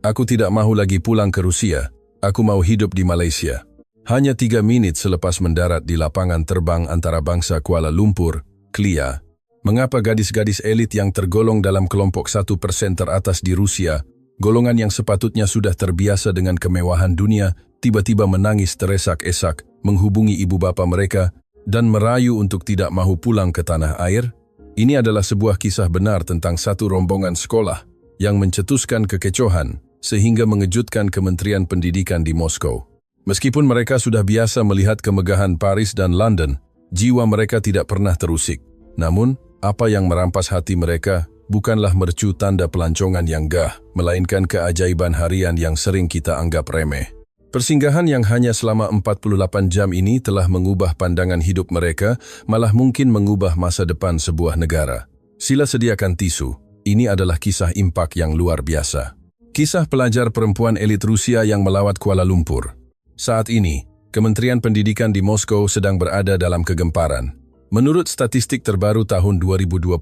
Aku tidak mahu lagi pulang ke Rusia. Aku mau hidup di Malaysia. Hanya 3 menit selepas mendarat di lapangan terbang antarabangsa Kuala Lumpur, KLIA, mengapa gadis-gadis elit yang tergolong dalam kelompok 1% teratas di Rusia, golongan yang sepatutnya sudah terbiasa dengan kemewahan dunia, tiba-tiba menangis teresak-esak, menghubungi ibu bapa mereka, dan merayu untuk tidak mahu pulang ke tanah air? Ini adalah sebuah kisah benar tentang satu rombongan sekolah yang mencetuskan kekecohan sehingga mengejutkan Kementerian Pendidikan di Moskow. Meskipun mereka sudah biasa melihat kemegahan Paris dan London, jiwa mereka tidak pernah terusik. Namun, apa yang merampas hati mereka bukanlah mercu tanda pelancongan yang gah, melainkan keajaiban harian yang sering kita anggap remeh. Persinggahan yang hanya selama 48 jam ini telah mengubah pandangan hidup mereka, malah mungkin mengubah masa depan sebuah negara. Sila sediakan tisu. Ini adalah kisah impak yang luar biasa. Kisah pelajar perempuan elit Rusia yang melawat Kuala Lumpur. Saat ini, Kementerian Pendidikan di Moskow sedang berada dalam kegemparan. Menurut statistik terbaru tahun 2025,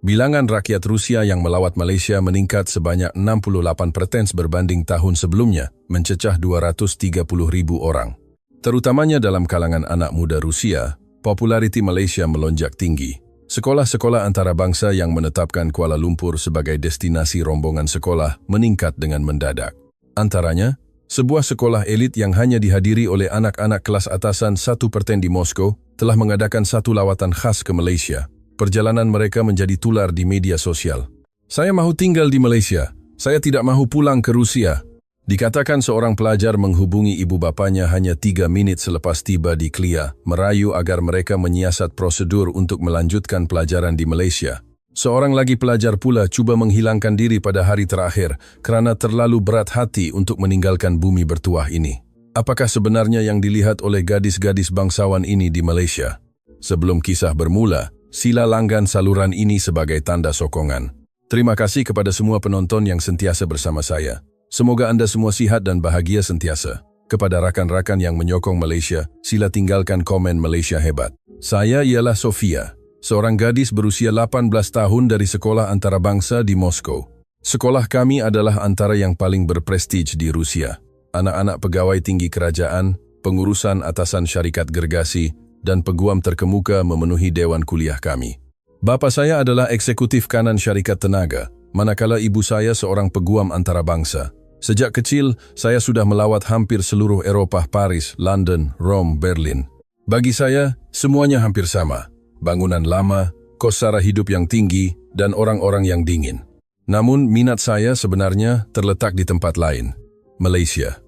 bilangan rakyat Rusia yang melawat Malaysia meningkat sebanyak 68% berbanding tahun sebelumnya, mencecah 230.000 orang. Terutamanya dalam kalangan anak muda Rusia, populariti Malaysia melonjak tinggi. Sekolah-sekolah antarabangsa yang menetapkan Kuala Lumpur sebagai destinasi rombongan sekolah meningkat dengan mendadak. Antaranya, sebuah sekolah elit yang hanya dihadiri oleh anak-anak kelas atasan 1% di Moskow telah mengadakan satu lawatan khas ke Malaysia. Perjalanan mereka menjadi tular di media sosial. Saya mahu tinggal di Malaysia. Saya tidak mahu pulang ke Rusia. Dikatakan seorang pelajar menghubungi ibu bapanya hanya 3 menit selepas tiba di KLIA, merayu agar mereka menyiasat prosedur untuk melanjutkan pelajaran di Malaysia. Seorang lagi pelajar pula cuba menghilangkan diri pada hari terakhir kerana terlalu berat hati untuk meninggalkan bumi bertuah ini. Apakah sebenarnya yang dilihat oleh gadis-gadis bangsawan ini di Malaysia? Sebelum kisah bermula, sila langgan saluran ini sebagai tanda sokongan. Terima kasih kepada semua penonton yang sentiasa bersama saya. Semoga Anda semua sihat dan bahagia sentiasa. Kepada rakan-rakan yang menyokong Malaysia, sila tinggalkan komen Malaysia hebat. Saya ialah Sofia, seorang gadis berusia 18 tahun dari sekolah antarabangsa di Moskow. Sekolah kami adalah antara yang paling berprestij di Rusia. Anak-anak pegawai tinggi kerajaan, pengurusan atasan syarikat gergasi, dan peguam terkemuka memenuhi dewan kuliah kami. Bapa saya adalah eksekutif kanan syarikat tenaga, manakala ibu saya seorang peguam antarabangsa. Sejak kecil, saya sudah melawat hampir seluruh Eropah, Paris, London, Rome, Berlin. Bagi saya, semuanya hampir sama. Bangunan lama, kos sara hidup yang tinggi, dan orang-orang yang dingin. Namun, minat saya sebenarnya terletak di tempat lain, Malaysia.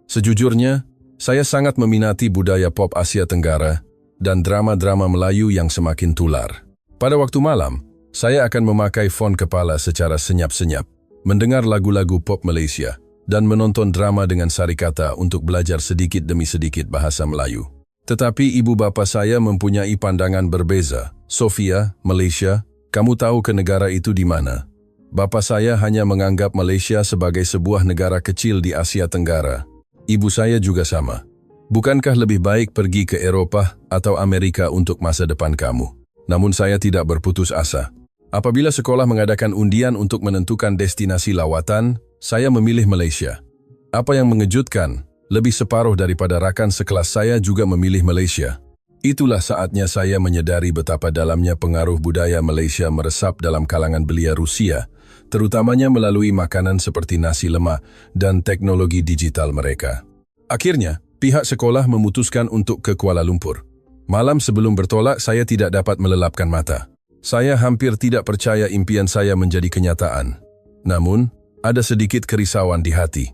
Sejujurnya, saya sangat meminati budaya pop Asia Tenggara dan drama-drama Melayu yang semakin tular. Pada waktu malam, saya akan memakai fon kepala secara senyap-senyap, mendengar lagu-lagu pop Malaysia, dan menonton drama dengan sarikata untuk belajar sedikit demi sedikit bahasa Melayu. Tetapi ibu bapa saya mempunyai pandangan berbeza. Sofia, Malaysia, kamu tahu ke negara itu di mana? Bapa saya hanya menganggap Malaysia sebagai sebuah negara kecil di Asia Tenggara. Ibu saya juga sama. Bukankah lebih baik pergi ke Eropah atau Amerika untuk masa depan kamu? Namun saya tidak berputus asa. Apabila sekolah mengadakan undian untuk menentukan destinasi lawatan, saya memilih Malaysia. Apa yang mengejutkan, lebih separuh daripada rakan sekelas saya juga memilih Malaysia. Itulah saatnya saya menyadari betapa dalamnya pengaruh budaya Malaysia meresap dalam kalangan belia Rusia, terutamanya melalui makanan seperti nasi lemak dan teknologi digital mereka. Akhirnya, pihak sekolah memutuskan untuk ke Kuala Lumpur. Malam sebelum bertolak, saya tidak dapat melelapkan mata. Saya hampir tidak percaya impian saya menjadi kenyataan. Namun, ada sedikit kerisauan di hati.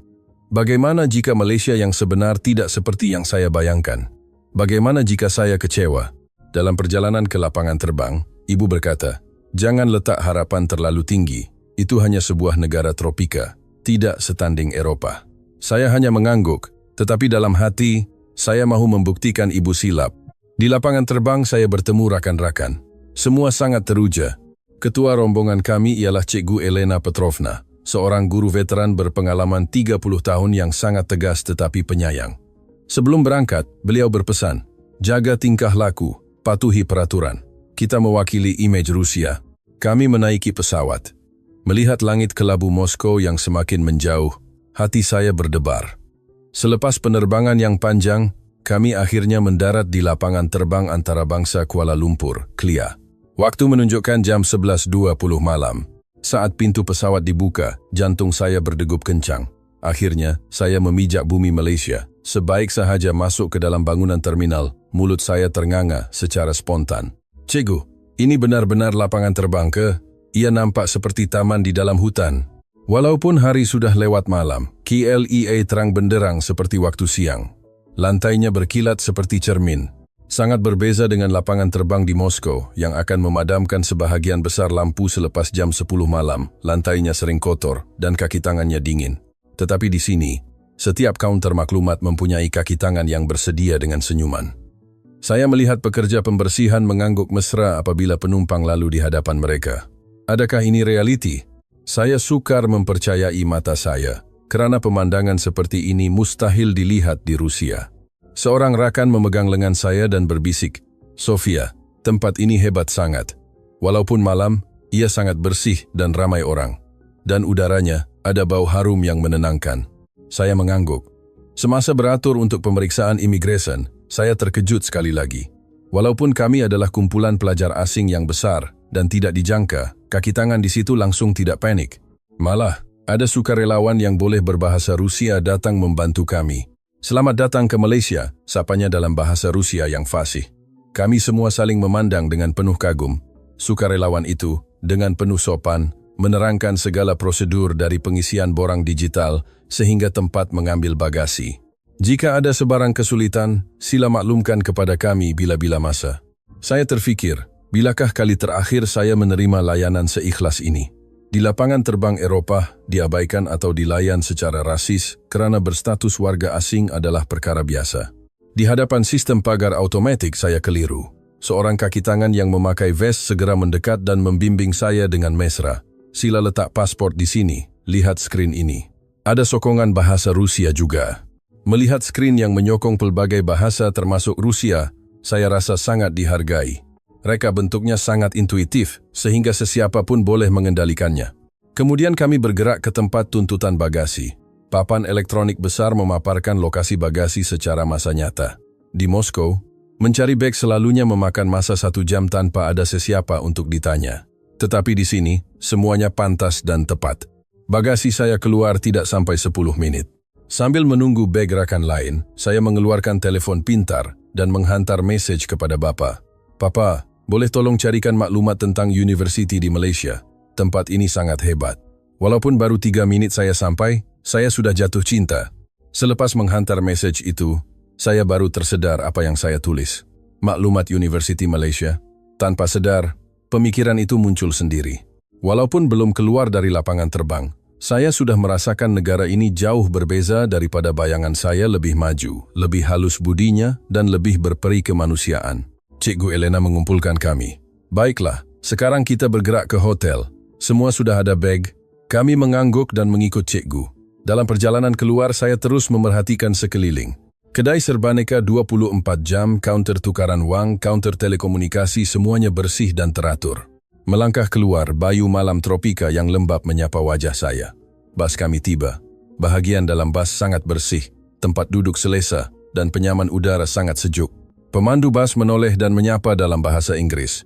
Bagaimana jika Malaysia yang sebenar tidak seperti yang saya bayangkan? Bagaimana jika saya kecewa? Dalam perjalanan ke lapangan terbang, ibu berkata, "Jangan letak harapan terlalu tinggi. Itu hanya sebuah negara tropika, tidak setanding Eropah." Saya hanya mengangguk, tetapi dalam hati, saya mahu membuktikan ibu silap. Di lapangan terbang saya bertemu rakan-rakan. Semua sangat teruja. Ketua rombongan kami ialah Cikgu Elena Petrovna, seorang guru veteran berpengalaman 30 tahun yang sangat tegas tetapi penyayang. Sebelum berangkat, beliau berpesan, "Jaga tingkah laku, patuhi peraturan. Kita mewakili imej Rusia." Kami menaiki pesawat. Melihat langit kelabu Moskow yang semakin menjauh, hati saya berdebar. Selepas penerbangan yang panjang, kami akhirnya mendarat di lapangan terbang antarabangsa Kuala Lumpur, CLIA. Waktu menunjukkan jam 11.20 malam. Saat pintu pesawat dibuka, jantung saya berdegup kencang. Akhirnya, saya memijak bumi Malaysia. Sebaik sahaja masuk ke dalam bangunan terminal, mulut saya ternganga secara spontan. "Cikgu, ini benar-benar lapangan terbang ke? Ia nampak seperti taman di dalam hutan." Walaupun hari sudah lewat malam, KLIA terang benderang seperti waktu siang. Lantainya berkilat seperti cermin. Sangat berbeza dengan lapangan terbang di Moskow yang akan memadamkan sebahagian besar lampu selepas jam 10 malam. Lantainya sering kotor dan kaki tangannya dingin. Tetapi di sini, setiap kaunter maklumat mempunyai kaki tangan yang bersedia dengan senyuman. Saya melihat pekerja pembersihan mengangguk mesra apabila penumpang lalu di hadapan mereka. Adakah ini realiti? Saya sukar mempercayai mata saya, kerana pemandangan seperti ini mustahil dilihat di Rusia. Seorang rakan memegang lengan saya dan berbisik, "Sofia, tempat ini hebat sangat. Walaupun malam, ia sangat bersih dan ramai orang. Dan udaranya ada bau harum yang menenangkan." Saya mengangguk. Semasa beratur untuk pemeriksaan imigresen, saya terkejut sekali lagi. Walaupun kami adalah kumpulan pelajar asing yang besar dan tidak dijangka, kaki tangan di situ langsung tidak panik. Malah, ada sukarelawan yang boleh berbahasa Rusia datang membantu kami. "Selamat datang ke Malaysia," sapanya dalam bahasa Rusia yang fasih. Kami semua saling memandang dengan penuh kagum. Sukarelawan itu, dengan penuh sopan, menerangkan segala prosedur dari pengisian borang digital sehingga tempat mengambil bagasi. "Jika ada sebarang kesulitan, sila maklumkan kepada kami bila-bila masa." Saya terfikir, bilakah kali terakhir saya menerima layanan seikhlas ini? Di lapangan terbang Eropah, diabaikan atau dilayan secara rasis kerana berstatus warga asing adalah perkara biasa. Di hadapan sistem pagar automatik saya keliru. Seorang kaki tangan yang memakai vest segera mendekat dan membimbing saya dengan mesra. "Sila letak pasport di sini, lihat skrin ini." Ada sokongan bahasa Rusia juga. Melihat skrin yang menyokong pelbagai bahasa termasuk Rusia, saya rasa sangat dihargai. Reka bentuknya sangat intuitif, sehingga sesiapa pun boleh mengendalikannya. Kemudian kami bergerak ke tempat tuntutan bagasi. Papan elektronik besar memaparkan lokasi bagasi secara masa nyata. Di Moskow, mencari beg selalunya memakan masa 1 jam tanpa ada sesiapa untuk ditanya. Tetapi di sini, semuanya pantas dan tepat. Bagasi saya keluar tidak sampai 10 menit. Sambil menunggu beg rakan lain, saya mengeluarkan telepon pintar dan menghantar mesej kepada Bapa. "Papa, boleh tolong carikan maklumat tentang universiti di Malaysia. Tempat ini sangat hebat." Walaupun baru 3 minit saya sampai, saya sudah jatuh cinta. Selepas menghantar mesej itu, saya baru tersedar apa yang saya tulis. Maklumat Universiti Malaysia. Tanpa sedar, pemikiran itu muncul sendiri. Walaupun belum keluar dari lapangan terbang, saya sudah merasakan negara ini jauh berbeza daripada bayangan saya, lebih maju, lebih halus budinya, dan lebih berperi kemanusiaan. Cikgu Elena mengumpulkan kami. "Baiklah, sekarang kita bergerak ke hotel. Semua sudah ada beg." Kami mengangguk dan mengikut cikgu. Dalam perjalanan keluar, saya terus memerhatikan sekeliling. Kedai serbaneka 24 jam, kaunter tukaran wang, kaunter telekomunikasi, semuanya bersih dan teratur. Melangkah keluar, bayu malam tropika yang lembab menyapa wajah saya. Bas kami tiba. Bahagian dalam bas sangat bersih, tempat duduk selesa, dan penyaman udara sangat sejuk. Pemandu bas menoleh dan menyapa dalam bahasa Inggris.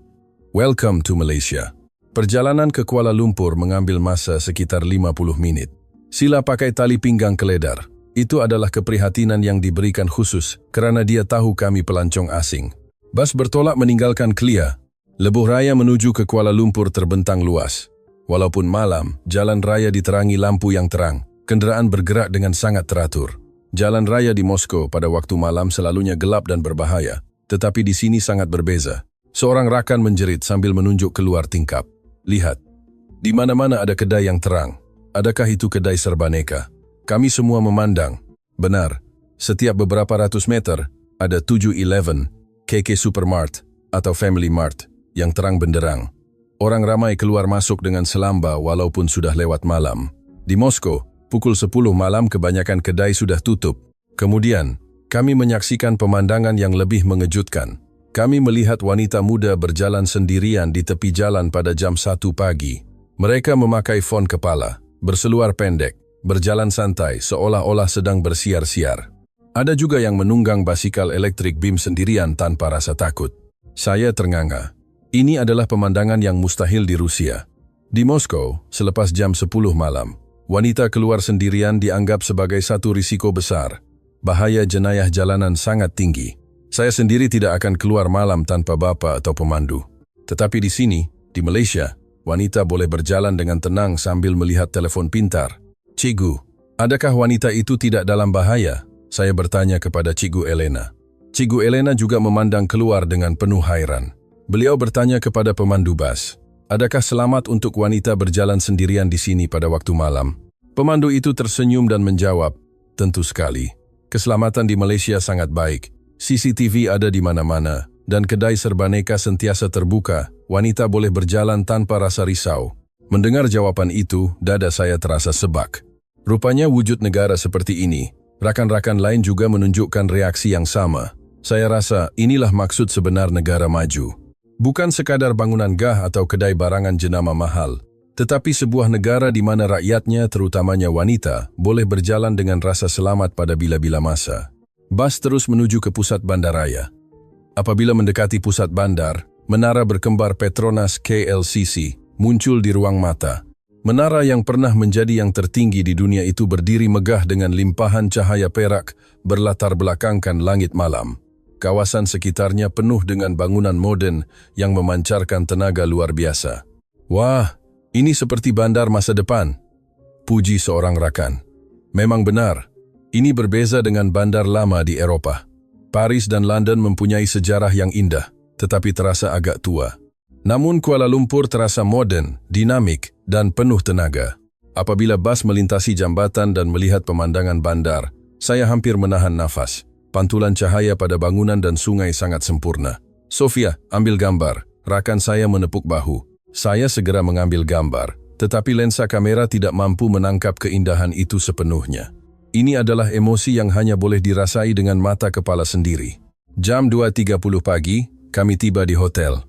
"Welcome to Malaysia." Perjalanan ke Kuala Lumpur mengambil masa sekitar 50 menit. Sila pakai tali pinggang keledar. Itu adalah keprihatinan yang diberikan khusus kerana dia tahu kami pelancong asing. Bas bertolak meninggalkan CLIA. Lebuh raya menuju ke Kuala Lumpur terbentang luas. Walaupun malam, jalan raya diterangi lampu yang terang. Kenderaan bergerak dengan sangat teratur. Jalan raya di Moskow pada waktu malam selalunya gelap dan berbahaya, tetapi di sini sangat berbeza. Seorang rakan menjerit sambil menunjuk keluar tingkap. "Lihat, di mana-mana ada kedai yang terang. Adakah itu kedai serbaneka?" Kami semua memandang. Benar, setiap beberapa ratus meter ada 7-Eleven, KK Supermart, atau Family Mart yang terang benderang. Orang ramai keluar masuk dengan selamba walaupun sudah lewat malam. Di Moskow, pukul 10 malam kebanyakan kedai sudah tutup. Kemudian, kami menyaksikan pemandangan yang lebih mengejutkan. Kami melihat wanita muda berjalan sendirian di tepi jalan pada jam 1 pagi. Mereka memakai fon kepala, berseluar pendek, berjalan santai seolah-olah sedang bersiar-siar. Ada juga yang menunggang basikal elektrik BIM sendirian tanpa rasa takut. Saya ternganga. Ini adalah pemandangan yang mustahil di Rusia. Di Moskow, selepas jam 10 malam, wanita keluar sendirian dianggap sebagai satu risiko besar. Bahaya jenayah jalanan sangat tinggi. Saya sendiri tidak akan keluar malam tanpa bapak atau pemandu. Tetapi di sini, di Malaysia, wanita boleh berjalan dengan tenang sambil melihat telepon pintar. Cikgu, adakah wanita itu tidak dalam bahaya? Saya bertanya kepada Cikgu Elena. Cikgu Elena juga memandang keluar dengan penuh hairan. Beliau bertanya kepada pemandu bas, adakah selamat untuk wanita berjalan sendirian di sini pada waktu malam? Pemandu itu tersenyum dan menjawab, tentu sekali. Keselamatan di Malaysia sangat baik. CCTV ada di mana-mana, dan kedai serbaneka sentiasa terbuka. Wanita boleh berjalan tanpa rasa risau. Mendengar jawaban itu, dada saya terasa sebak. Rupanya wujud negara seperti ini. Rakan-rakan lain juga menunjukkan reaksi yang sama. Saya rasa inilah maksud sebenar negara maju. Bukan sekadar bangunan gah atau kedai barangan jenama mahal, tetapi sebuah negara di mana rakyatnya, terutamanya wanita, boleh berjalan dengan rasa selamat pada bila-bila masa. Bas terus menuju ke pusat bandaraya. Apabila mendekati pusat bandar, menara berkembar Petronas KLCC muncul di ruang mata. Menara yang pernah menjadi yang tertinggi di dunia itu berdiri megah dengan limpahan cahaya perak berlatar belakangkan langit malam. Kawasan sekitarnya penuh dengan bangunan moden yang memancarkan tenaga luar biasa. Wah! Ini seperti bandar masa depan, puji seorang rakan. Memang benar, ini berbeza dengan bandar lama di Eropa. Paris dan London mempunyai sejarah yang indah, tetapi terasa agak tua. Namun Kuala Lumpur terasa modern, dinamik, dan penuh tenaga. Apabila bas melintasi jambatan dan melihat pemandangan bandar, saya hampir menahan nafas. Pantulan cahaya pada bangunan dan sungai sangat sempurna. Sofia, ambil gambar. Rakan saya menepuk bahu. Saya segera mengambil gambar, tetapi lensa kamera tidak mampu menangkap keindahan itu sepenuhnya. Ini adalah emosi yang hanya boleh dirasai dengan mata kepala sendiri. Jam 2.30 pagi, kami tiba di hotel.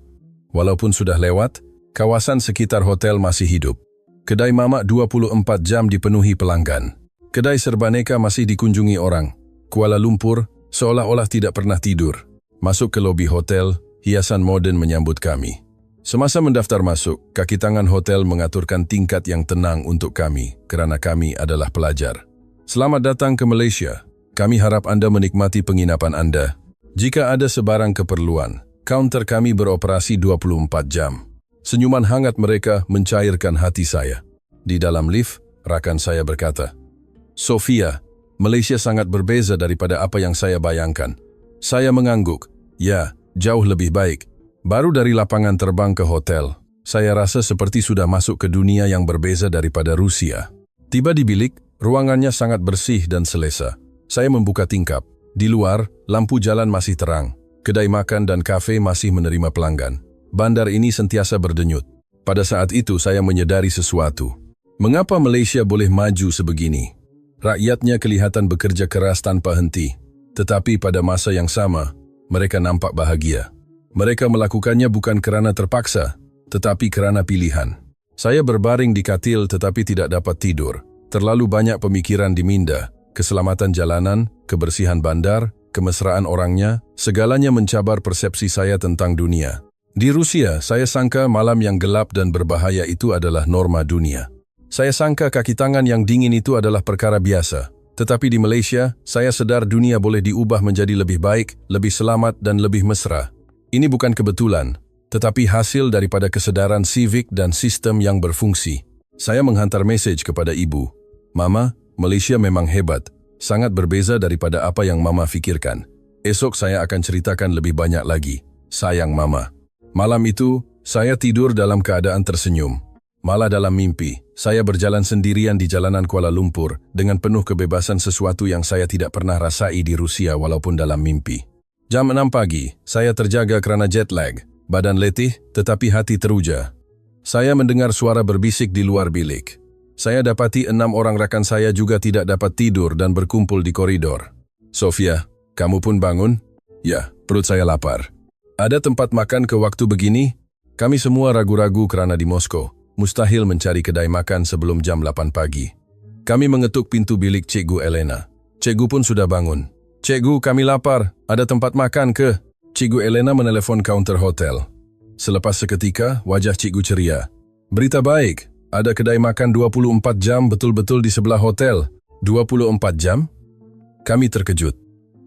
Walaupun sudah lewat, kawasan sekitar hotel masih hidup. Kedai mamak 24 jam dipenuhi pelanggan. Kedai serbaneka masih dikunjungi orang. Kuala Lumpur seolah-olah tidak pernah tidur. Masuk ke lobi hotel, hiasan moden menyambut kami. Semasa mendaftar masuk, kaki tangan hotel mengaturkan tingkat yang tenang untuk kami, kerana kami adalah pelajar. Selamat datang ke Malaysia. Kami harap Anda menikmati penginapan Anda. Jika ada sebarang keperluan, kaunter kami beroperasi 24 jam. Senyuman hangat mereka mencairkan hati saya. Di dalam lift, rakan saya berkata, Sofia, Malaysia sangat berbeza daripada apa yang saya bayangkan. Saya mengangguk. Ya, jauh lebih baik. Baru dari lapangan terbang ke hotel, saya rasa seperti sudah masuk ke dunia yang berbeza daripada Rusia. Tiba di bilik, ruangannya sangat bersih dan selesa. Saya membuka tingkap. Di luar, lampu jalan masih terang. Kedai makan dan kafe masih menerima pelanggan. Bandar ini sentiasa berdenyut. Pada saat itu saya menyadari sesuatu. Mengapa Malaysia boleh maju sebegini? Rakyatnya kelihatan bekerja keras tanpa henti. Tetapi pada masa yang sama, mereka nampak bahagia. Mereka melakukannya bukan kerana terpaksa, tetapi kerana pilihan. Saya berbaring di katil tetapi tidak dapat tidur. Terlalu banyak pemikiran di minda. Keselamatan jalanan, kebersihan bandar, kemesraan orangnya, segalanya mencabar persepsi saya tentang dunia. Di Rusia, saya sangka malam yang gelap dan berbahaya itu adalah norma dunia. Saya sangka kaki tangan yang dingin itu adalah perkara biasa. Tetapi di Malaysia, saya sedar dunia boleh diubah menjadi lebih baik, lebih selamat dan lebih mesra. Ini bukan kebetulan, tetapi hasil daripada kesedaran sivik dan sistem yang berfungsi. Saya menghantar mesej kepada ibu. Mama, Malaysia memang hebat, sangat berbeza daripada apa yang Mama fikirkan. Esok saya akan ceritakan lebih banyak lagi. Sayang Mama. Malam itu, saya tidur dalam keadaan tersenyum. Malah dalam mimpi, saya berjalan sendirian di jalanan Kuala Lumpur dengan penuh kebebasan, sesuatu yang saya tidak pernah rasai di Rusia walaupun dalam mimpi. Jam 6 pagi, saya terjaga kerana jet lag. Badan letih, tetapi hati teruja. Saya mendengar suara berbisik di luar bilik. Saya dapati 6 orang rakan saya juga tidak dapat tidur dan berkumpul di koridor. Sofia, kamu pun bangun? Ya, perut saya lapar. Ada tempat makan ke waktu begini? Kami semua ragu-ragu kerana di Moskow. Mustahil mencari kedai makan sebelum jam 8 pagi. Kami mengetuk pintu bilik Cikgu Elena. Cikgu pun sudah bangun. "Cikgu, kami lapar. Ada tempat makan ke?" Cikgu Elena menelpon kaunter hotel. Selepas seketika, wajah Cikgu ceria. "Berita baik. Ada kedai makan 24 jam betul-betul di sebelah hotel." 24 jam? Kami terkejut.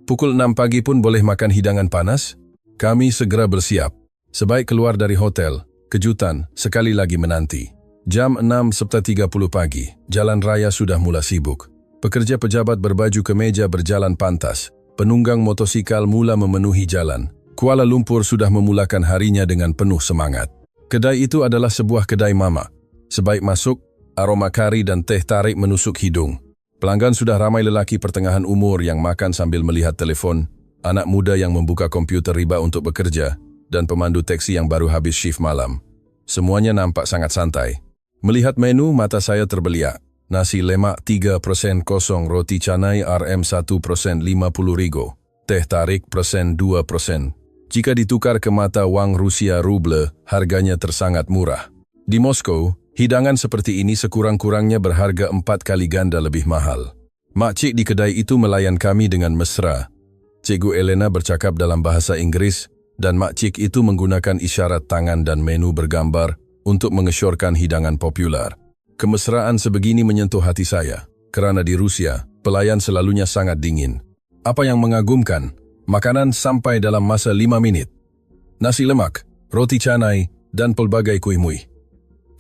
Pukul 6 pagi pun boleh makan hidangan panas? Kami segera bersiap. Sebaik keluar dari hotel, kejutan sekali lagi menanti. Jam 6.30 pagi, jalan raya sudah mula sibuk. Pekerja pejabat berbaju kemeja berjalan pantas. Penunggang motosikal mula memenuhi jalan. Kuala Lumpur sudah memulakan harinya dengan penuh semangat. Kedai itu adalah sebuah kedai mama. Sebaik masuk, aroma kari dan teh tarik menusuk hidung. Pelanggan sudah ramai lelaki pertengahan umur yang makan sambil melihat telefon, anak muda yang membuka komputer riba untuk bekerja, dan pemandu teksi yang baru habis shift malam. Semuanya nampak sangat santai. Melihat menu, mata saya terbeliak. Nasi lemak 3% kosong, roti canai RM1% 50 rigo, teh tarik persen 2%. Jika ditukar ke mata wang Rusia ruble, harganya tersangat murah. Di Moskow, hidangan seperti ini sekurang-kurangnya berharga 4 kali ganda lebih mahal. Makcik di kedai itu melayan kami dengan mesra. Cikgu Elena bercakap dalam bahasa Inggris, dan makcik itu menggunakan isyarat tangan dan menu bergambar untuk mengesyorkan hidangan populer. Kemesraan sebegini menyentuh hati saya, karena di Rusia, pelayan selalunya sangat dingin. Apa yang mengagumkan, makanan sampai dalam masa 5 menit. Nasi lemak, roti canai, dan pelbagai kuih-muih.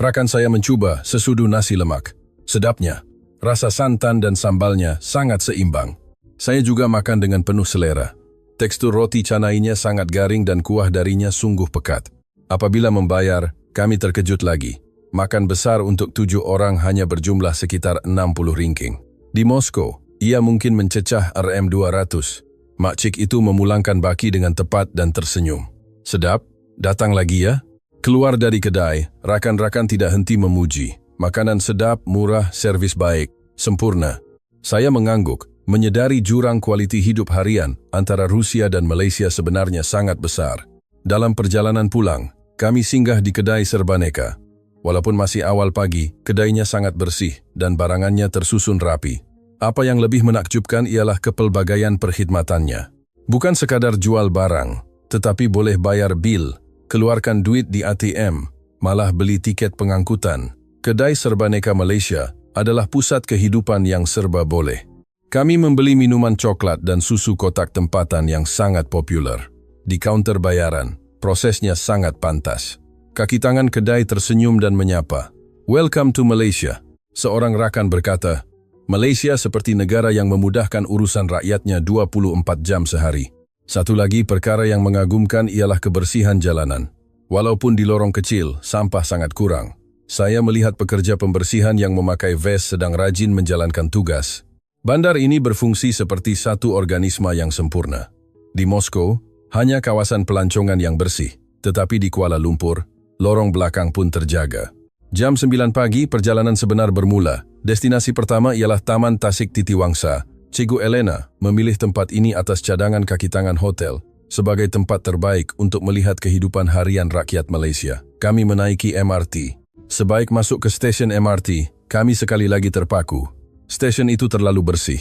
Rakan saya mencoba sesudu nasi lemak. Sedapnya, rasa santan dan sambalnya sangat seimbang. Saya juga makan dengan penuh selera. Tekstur roti canainya sangat garing dan kuah darinya sungguh pekat. Apabila membayar, kami terkejut lagi. Makan besar untuk 7 orang hanya berjumlah sekitar 60 ringgit. Di Moskow, ia mungkin mencecah RM200. Makcik itu memulangkan baki dengan tepat dan tersenyum. "Sedap? Datang lagi ya?" Keluar dari kedai, rakan-rakan tidak henti memuji. Makanan sedap, murah, servis baik, sempurna. Saya mengangguk, menyadari jurang kualiti hidup harian antara Rusia dan Malaysia sebenarnya sangat besar. Dalam perjalanan pulang, kami singgah di kedai Serbaneka. Walaupun masih awal pagi, kedainya sangat bersih dan barangannya tersusun rapi. Apa yang lebih menakjubkan ialah kepelbagaian perkhidmatannya. Bukan sekadar jual barang, tetapi boleh bayar bil, keluarkan duit di ATM, malah beli tiket pengangkutan. Kedai Serbaneka Malaysia adalah pusat kehidupan yang serba boleh. Kami membeli minuman coklat dan susu kotak tempatan yang sangat populer. Di kaunter bayaran, prosesnya sangat pantas. Kaki tangan kedai tersenyum dan menyapa. "Welcome to Malaysia." Seorang rakan berkata, "Malaysia seperti negara yang memudahkan urusan rakyatnya 24 jam sehari." Satu lagi perkara yang mengagumkan ialah kebersihan jalanan. Walaupun di lorong kecil, sampah sangat kurang. Saya melihat pekerja pembersihan yang memakai vest sedang rajin menjalankan tugas. Bandar ini berfungsi seperti satu organisme yang sempurna. Di Moskow, hanya kawasan pelancongan yang bersih, tetapi di Kuala Lumpur, lorong belakang pun terjaga. Jam 9 pagi, perjalanan sebenar bermula. Destinasi pertama ialah Taman Tasik Titiwangsa. Cikgu Elena memilih tempat ini atas cadangan kaki tangan hotel sebagai tempat terbaik untuk melihat kehidupan harian rakyat Malaysia. Kami menaiki MRT. Sebaik masuk ke stesen MRT, kami sekali lagi terpaku. Stesen itu terlalu bersih.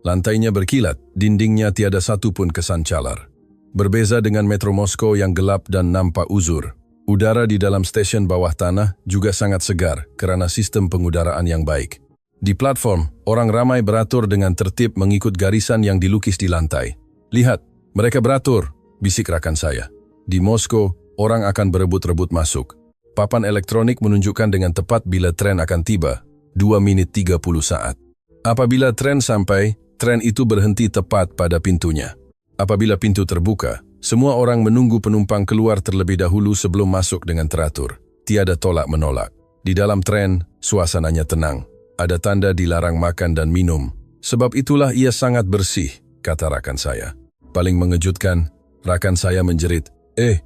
Lantainya berkilat, dindingnya tiada satu pun kesan calar. Berbeza dengan Metro Moskow yang gelap dan nampak uzur, udara di dalam stesen bawah tanah juga sangat segar karena sistem pengudaraan yang baik. Di platform, orang ramai beratur dengan tertib mengikut garisan yang dilukis di lantai. "Lihat, mereka beratur," bisik rakan saya. Di Moskow, orang akan berebut-rebut masuk. Papan elektronik menunjukkan dengan tepat bila tren akan tiba, 2 menit 30 saat. Apabila tren sampai, tren itu berhenti tepat pada pintunya. Apabila pintu terbuka, semua orang menunggu penumpang keluar terlebih dahulu sebelum masuk dengan teratur. Tiada tolak-menolak. Di dalam tren, suasananya tenang. Ada tanda dilarang makan dan minum. "Sebab itulah ia sangat bersih," kata rakan saya. Paling mengejutkan, rakan saya menjerit,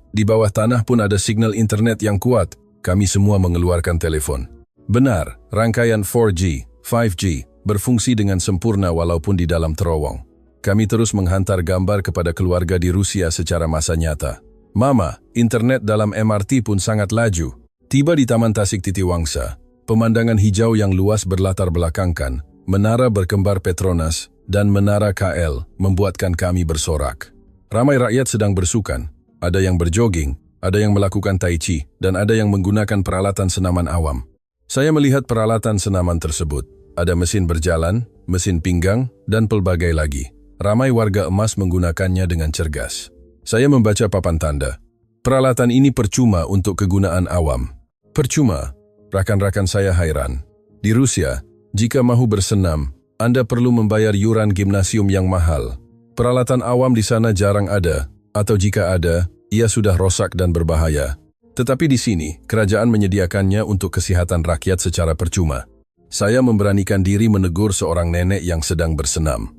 "Di bawah tanah pun ada signal internet yang kuat." Kami semua mengeluarkan telepon. Benar, rangkaian 4G, 5G berfungsi dengan sempurna walaupun di dalam terowong. Kami terus menghantar gambar kepada keluarga di Rusia secara masa nyata. "Mama, internet dalam MRT pun sangat laju. Tiba di Taman Tasik Titiwangsa, pemandangan hijau yang luas berlatar belakangkan, menara berkembar Petronas, dan menara KL membuatkan kami bersorak. Ramai rakyat sedang bersukan, ada yang berjoging, ada yang melakukan tai chi, dan ada yang menggunakan peralatan senaman awam. Saya melihat peralatan senaman tersebut. Ada mesin berjalan, mesin pinggang, dan pelbagai lagi. Ramai warga emas menggunakannya dengan cergas. Saya membaca papan tanda. Peralatan ini percuma untuk kegunaan awam. Percuma. Rakan-rakan saya hairan. Di Rusia, jika mahu bersenam, Anda perlu membayar yuran gimnasium yang mahal. Peralatan awam di sana jarang ada, atau jika ada, ia sudah rosak dan berbahaya. Tetapi di sini, kerajaan menyediakannya untuk kesehatan rakyat secara percuma. Saya memberanikan diri menegur seorang nenek yang sedang bersenam.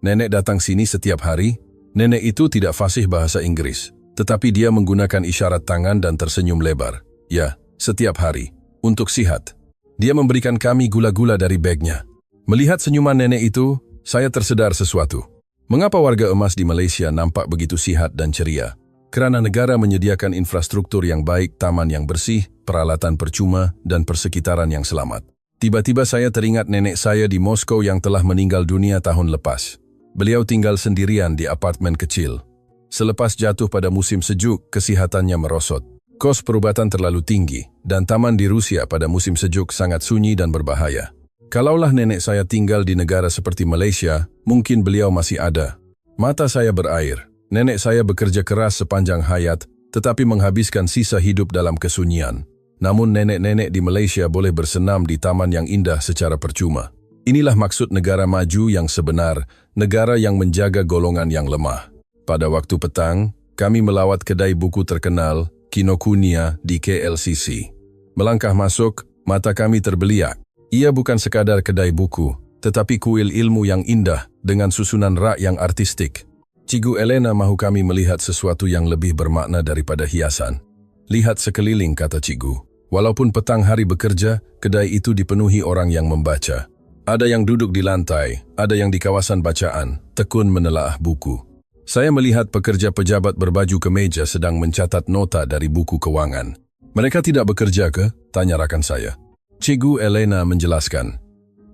Nenek datang sini setiap hari. Nenek itu tidak fasih bahasa Inggris, tetapi dia menggunakan isyarat tangan dan tersenyum lebar. Ya, setiap hari. Untuk sihat. Dia memberikan kami gula-gula dari bagnya. Melihat senyuman nenek itu, saya tersedar sesuatu. Mengapa warga emas di Malaysia nampak begitu sihat dan ceria? Kerana negara menyediakan infrastruktur yang baik, taman yang bersih, peralatan percuma, dan persekitaran yang selamat. Tiba-tiba saya teringat nenek saya di Moskow yang telah meninggal dunia tahun lepas. Beliau tinggal sendirian di apartemen kecil. Selepas jatuh pada musim sejuk, kesihatannya merosot. Kos perubatan terlalu tinggi, dan taman di Rusia pada musim sejuk sangat sunyi dan berbahaya. Kalaulah nenek saya tinggal di negara seperti Malaysia, mungkin beliau masih ada. Mata saya berair. Nenek saya bekerja keras sepanjang hayat, tetapi menghabiskan sisa hidup dalam kesunyian. Namun nenek-nenek di Malaysia boleh bersenam di taman yang indah secara percuma. Inilah maksud negara maju yang sebenar, negara yang menjaga golongan yang lemah. Pada waktu petang, kami melawat kedai buku terkenal, Kinokuniya di KLCC. Melangkah masuk, mata kami terbeliak. Ia bukan sekadar kedai buku, tetapi kuil ilmu yang indah dengan susunan rak yang artistik. Cikgu Elena mahu kami melihat sesuatu yang lebih bermakna daripada hiasan. Lihat sekeliling, kata cikgu. Walaupun petang hari bekerja, kedai itu dipenuhi orang yang membaca. Ada yang duduk di lantai, ada yang di kawasan bacaan, tekun menelaah buku. Saya melihat pekerja pejabat berbaju kemeja sedang mencatat nota dari buku keuangan. Mereka tidak bekerja ke? Tanya rakan saya. Cikgu Elena menjelaskan.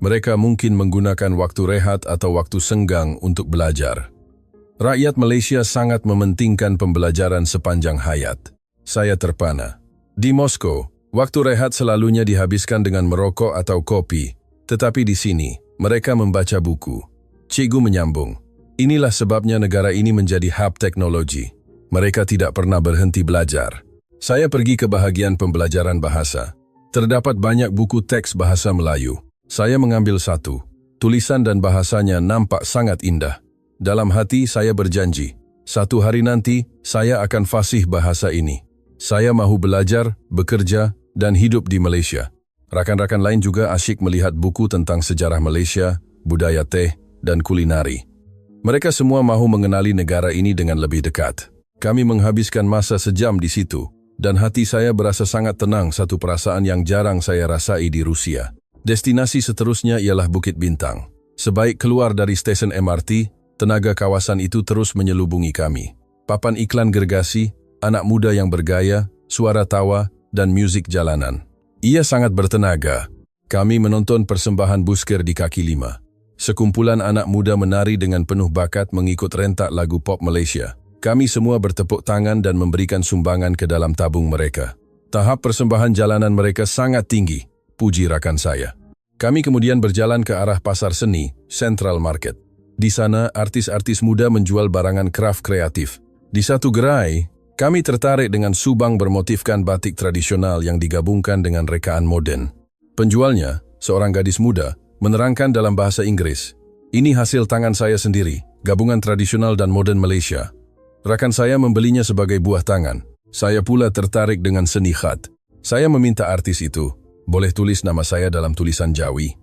Mereka mungkin menggunakan waktu rehat atau waktu senggang untuk belajar. Rakyat Malaysia sangat mementingkan pembelajaran sepanjang hayat. Saya terpana. Di Moskow, waktu rehat selalunya dihabiskan dengan merokok atau kopi, tetapi di sini mereka membaca buku. Cikgu menyambung, inilah sebabnya negara ini menjadi hub teknologi. Mereka tidak pernah berhenti belajar. Saya pergi ke bahagian pembelajaran bahasa. Terdapat banyak buku teks bahasa Melayu. Saya mengambil satu. Tulisan dan bahasanya nampak sangat indah. Dalam hati saya berjanji, satu hari nanti saya akan fasih bahasa ini. Saya mahu belajar, bekerja, dan hidup di Malaysia. Rakan-rakan lain juga asyik melihat buku tentang sejarah Malaysia, budaya teh, dan kulinari. Mereka semua mahu mengenali negara ini dengan lebih dekat. Kami menghabiskan masa sejam di situ, dan hati saya berasa sangat tenang, satu perasaan yang jarang saya rasai di Rusia. Destinasi seterusnya ialah Bukit Bintang. Sebaik keluar dari stesen MRT, tenaga kawasan itu terus menyelubungi kami. Papan iklan gergasi, anak muda yang bergaya, suara tawa, dan musik jalanan. Ia sangat bertenaga. Kami menonton persembahan busker di kaki lima. Sekumpulan anak muda menari dengan penuh bakat mengikut rentak lagu pop Malaysia. Kami semua bertepuk tangan dan memberikan sumbangan ke dalam tabung mereka. Tahap persembahan jalanan mereka sangat tinggi, puji rakan saya. Kami kemudian berjalan ke arah pasar seni, Central Market. Di sana, artis-artis muda menjual barangan kraft kreatif. Di satu gerai, kami tertarik dengan subang bermotifkan batik tradisional yang digabungkan dengan rekaan moden. Penjualnya, seorang gadis muda, menerangkan dalam bahasa Inggris, "Ini hasil tangan saya sendiri, gabungan tradisional dan moden Malaysia." Rakan saya membelinya sebagai buah tangan. Saya pula tertarik dengan seni khat. Saya meminta artis itu, boleh tulis nama saya dalam tulisan Jawi.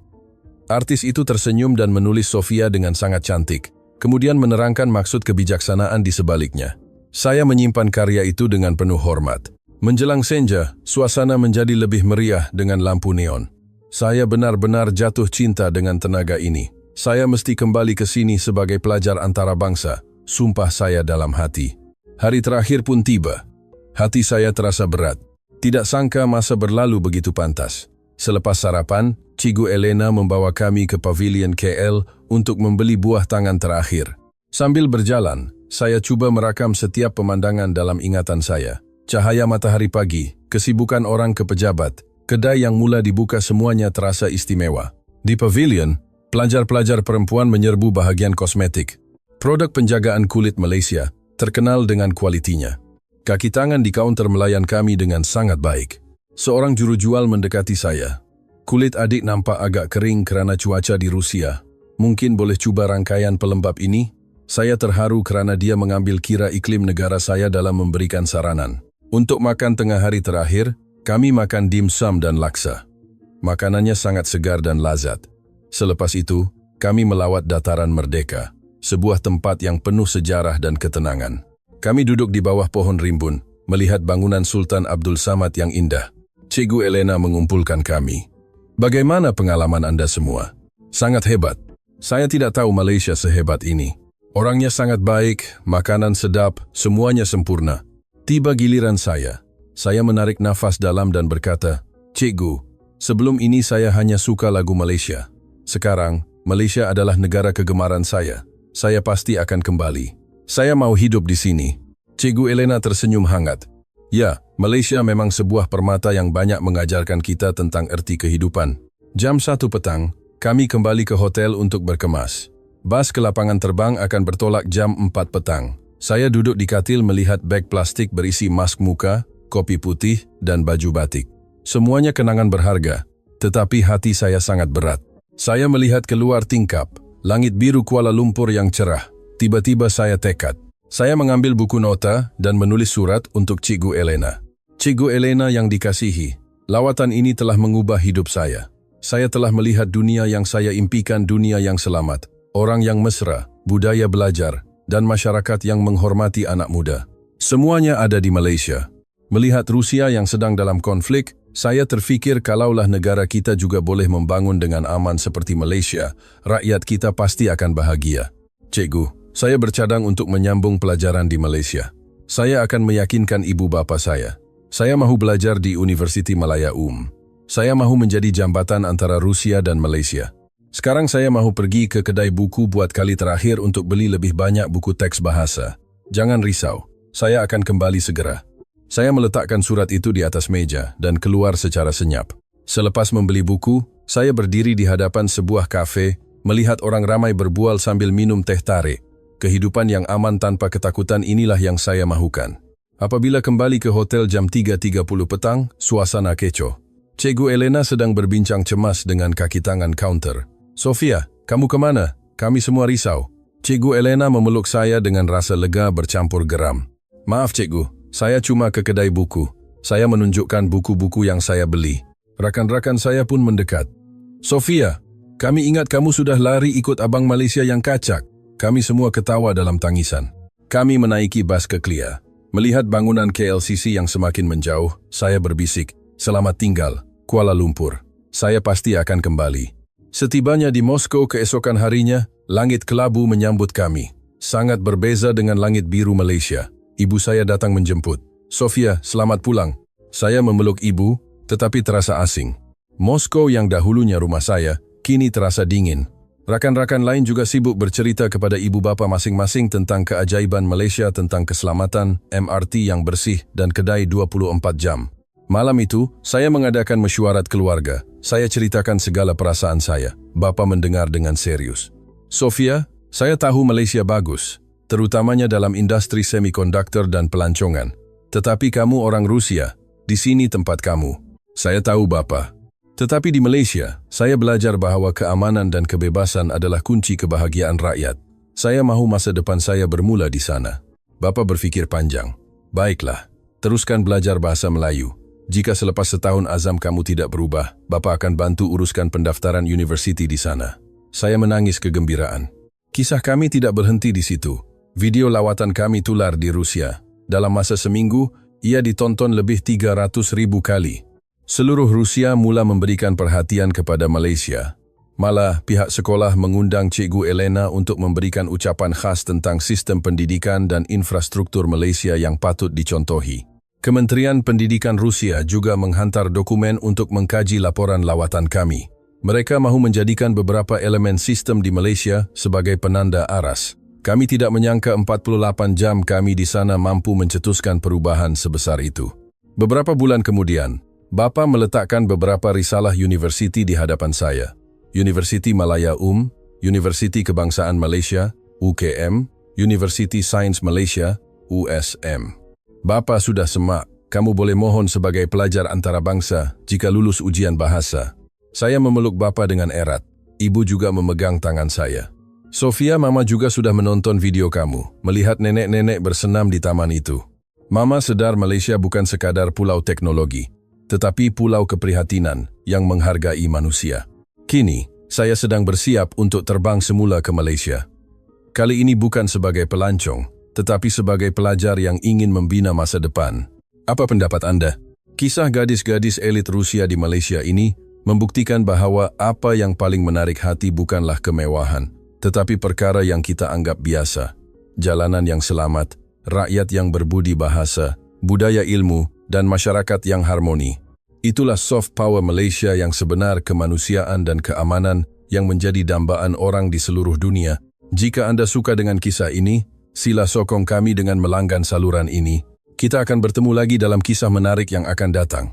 Artis itu tersenyum dan menulis Sofia dengan sangat cantik, kemudian menerangkan maksud kebijaksanaan di sebaliknya. Saya menyimpan karya itu dengan penuh hormat. Menjelang senja, suasana menjadi lebih meriah dengan lampu neon. Saya benar-benar jatuh cinta dengan tenaga ini. Saya mesti kembali ke sini sebagai pelajar antarabangsa, sumpah saya dalam hati. Hari terakhir pun tiba. Hati saya terasa berat. Tidak sangka masa berlalu begitu pantas. Selepas sarapan, Cikgu Elena membawa kami ke pavilion KL untuk membeli buah tangan terakhir. Sambil berjalan, saya cuba merakam setiap pemandangan dalam ingatan saya. Cahaya matahari pagi, kesibukan orang ke pejabat, kedai yang mula dibuka semuanya terasa istimewa. Di pavilion, pelajar-pelajar perempuan menyerbu bahagian kosmetik. Produk penjagaan kulit Malaysia terkenal dengan kualitinya. Kaki tangan di kaunter melayan kami dengan sangat baik. Seorang juru jual mendekati saya. Kulit adik nampak agak kering kerana cuaca di Rusia. Mungkin boleh cuba rangkaian pelembab ini? Saya terharu kerana dia mengambil kira iklim negara saya dalam memberikan saranan. Untuk makan tengah hari terakhir, kami makan dimsum dan laksa. Makanannya sangat segar dan lazat. Selepas itu, kami melawat Dataran Merdeka, sebuah tempat yang penuh sejarah dan ketenangan. Kami duduk di bawah pohon rimbun, melihat bangunan Sultan Abdul Samad yang indah. Cikgu Elena mengumpulkan kami. Bagaimana pengalaman Anda semua? Sangat hebat. Saya tidak tahu Malaysia sehebat ini. Orangnya sangat baik, makanan sedap, semuanya sempurna. Tiba giliran saya. Saya menarik nafas dalam dan berkata, Cikgu, sebelum ini saya hanya suka lagu Malaysia. Sekarang, Malaysia adalah negara kegemaran saya. Saya pasti akan kembali. Saya mau hidup di sini. Cikgu Elena tersenyum hangat. Ya, Malaysia memang sebuah permata yang banyak mengajarkan kita tentang erti kehidupan. Jam 1 petang, kami kembali ke hotel untuk berkemas. Bas ke lapangan terbang akan bertolak jam 4 petang. Saya duduk di katil melihat beg plastik berisi mask muka, kopi putih, dan baju batik. Semuanya kenangan berharga, tetapi hati saya sangat berat. Saya melihat keluar tingkap, langit biru Kuala Lumpur yang cerah. Tiba-tiba saya tekad. Saya mengambil buku nota dan menulis surat untuk Cikgu Elena. Cikgu Elena yang dikasihi, lawatan ini telah mengubah hidup saya. Saya telah melihat dunia yang saya impikan, dunia yang selamat, orang yang mesra, budaya belajar, dan masyarakat yang menghormati anak muda. Semuanya ada di Malaysia. Melihat Rusia yang sedang dalam konflik, saya terfikir kalaulah negara kita juga boleh membangun dengan aman seperti Malaysia, rakyat kita pasti akan bahagia. Cikgu, saya bercadang untuk menyambung pelajaran di Malaysia. Saya akan meyakinkan ibu bapa saya. Saya mahu belajar di Universiti Malaya Saya mahu menjadi jambatan antara Rusia dan Malaysia. Sekarang saya mahu pergi ke kedai buku buat kali terakhir untuk beli lebih banyak buku teks bahasa. Jangan risau, saya akan kembali segera. Saya meletakkan surat itu di atas meja dan keluar secara senyap. Selepas membeli buku, saya berdiri di hadapan sebuah kafe, melihat orang ramai berbual sambil minum teh tarik. Kehidupan yang aman tanpa ketakutan inilah yang saya mahukan. Apabila kembali ke hotel jam 3.30 petang, suasana kecoh. Cikgu Elena sedang berbincang cemas dengan kaki tangan kaunter. Sofia, kamu kemana? Kami semua risau. Cikgu Elena memeluk saya dengan rasa lega bercampur geram. Maaf cikgu, saya cuma ke kedai buku. Saya menunjukkan buku-buku yang saya beli. Rakan-rakan saya pun mendekat. Sofia, kami ingat kamu sudah lari ikut abang Malaysia yang kacak. Kami semua ketawa dalam tangisan. Kami menaiki bas ke Klia. Melihat bangunan KLCC yang semakin menjauh, saya berbisik, selamat tinggal, Kuala Lumpur. Saya pasti akan kembali. Setibanya di Moskow keesokan harinya, langit kelabu menyambut kami. Sangat berbeza dengan langit biru Malaysia. Ibu saya datang menjemput. Sofia, selamat pulang. Saya memeluk ibu, tetapi terasa asing. Moskow yang dahulunya rumah saya, kini terasa dingin. Rakan-rakan lain juga sibuk bercerita kepada ibu bapa masing-masing tentang keajaiban Malaysia, tentang keselamatan, MRT yang bersih, dan kedai 24 jam. Malam itu, saya mengadakan mesyuarat keluarga. Saya ceritakan segala perasaan saya. Bapa mendengar dengan serius. Sofia, saya tahu Malaysia bagus, terutamanya dalam industri semikonduktor dan pelancongan. Tetapi kamu orang Rusia, di sini tempat kamu. Saya tahu Bapa. Tetapi di Malaysia, saya belajar bahwa keamanan dan kebebasan adalah kunci kebahagiaan rakyat. Saya mahu masa depan saya bermula di sana. Bapa berfikir panjang. Baiklah, teruskan belajar bahasa Melayu. Jika selepas setahun azam kamu tidak berubah, Bapa akan bantu uruskan pendaftaran universiti di sana. Saya menangis kegembiraan. Kisah kami tidak berhenti di situ. Video lawatan kami tular di Rusia. Dalam masa seminggu, ia ditonton lebih 300.000 kali. Seluruh Rusia mula memberikan perhatian kepada Malaysia. Malah, pihak sekolah mengundang Cikgu Elena untuk memberikan ucapan khas tentang sistem pendidikan dan infrastruktur Malaysia yang patut dicontohi. Kementerian Pendidikan Rusia juga menghantar dokumen untuk mengkaji laporan lawatan kami. Mereka mahu menjadikan beberapa elemen sistem di Malaysia sebagai penanda aras. Kami tidak menyangka 48 jam kami di sana mampu mencetuskan perubahan sebesar itu. Beberapa bulan kemudian, Bapa meletakkan beberapa risalah universiti di hadapan saya. Universiti Malaya Universiti Kebangsaan Malaysia, UKM, Universiti Sains Malaysia, USM. Bapa sudah semak, kamu boleh mohon sebagai pelajar antarabangsa jika lulus ujian bahasa. Saya memeluk Bapa dengan erat. Ibu juga memegang tangan saya. Sofia, Mama juga sudah menonton video kamu, melihat nenek-nenek bersenam di taman itu. Mama sedar Malaysia bukan sekadar pulau teknologi, tetapi pulau keprihatinan yang menghargai manusia. Kini, saya sedang bersiap untuk terbang semula ke Malaysia. Kali ini bukan sebagai pelancong, tetapi sebagai pelajar yang ingin membina masa depan. Apa pendapat Anda? Kisah gadis-gadis elit Rusia di Malaysia ini membuktikan bahwa apa yang paling menarik hati bukanlah kemewahan, tetapi perkara yang kita anggap biasa. Jalanan yang selamat, rakyat yang berbudi bahasa, budaya ilmu, dan masyarakat yang harmoni. Itulah soft power Malaysia yang sebenar, kemanusiaan dan keamanan yang menjadi dambaan orang di seluruh dunia. Jika Anda suka dengan kisah ini, sila sokong kami dengan melanggan saluran ini. Kita akan bertemu lagi dalam kisah menarik yang akan datang.